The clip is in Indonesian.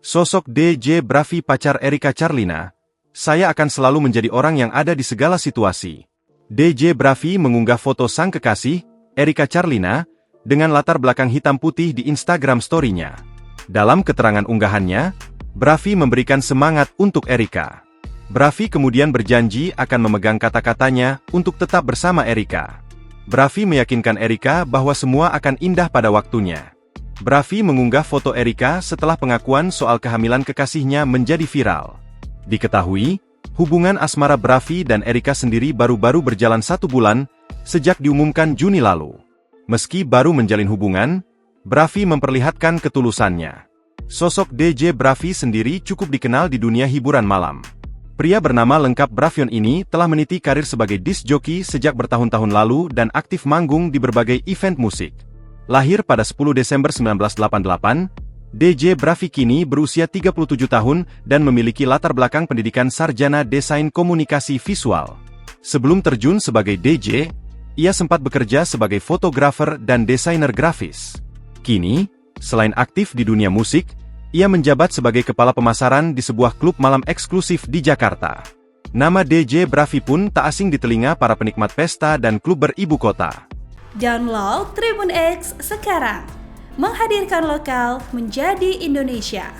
Sosok DJ Bravi pacar Erika Charlina, saya akan selalu menjadi orang yang ada di segala situasi. DJ Bravi mengunggah foto sang kekasih, Erika Charlina, dengan latar belakang hitam putih di Instagram story-nya. Dalam keterangan unggahannya, Bravi memberikan semangat untuk Erika. Bravi kemudian berjanji akan memegang kata-katanya untuk tetap bersama Erika. Bravi meyakinkan Erika bahwa semua akan indah pada waktunya. Bravi mengunggah foto Erika setelah pengakuan soal kehamilan kekasihnya menjadi viral. Diketahui, hubungan asmara Bravi dan Erika sendiri baru-baru berjalan 1 bulan, sejak diumumkan Juni lalu. Meski baru menjalin hubungan, Bravi memperlihatkan ketulusannya. Sosok DJ Bravi sendiri cukup dikenal di dunia hiburan malam. Pria bernama lengkap Bravion ini telah meniti karir sebagai disc jockey sejak bertahun-tahun lalu dan aktif manggung di berbagai event musik. Lahir pada 10 Desember 1988, DJ Bravi kini berusia 37 tahun dan memiliki latar belakang pendidikan sarjana desain komunikasi visual. Sebelum terjun sebagai DJ, ia sempat bekerja sebagai fotografer dan desainer grafis. Kini, selain aktif di dunia musik, ia menjabat sebagai kepala pemasaran di sebuah klub malam eksklusif di Jakarta. Nama DJ Bravi pun tak asing di telinga para penikmat pesta dan klub beribu kota. Download Tribun X sekarang, menghadirkan lokal menjadi Indonesia.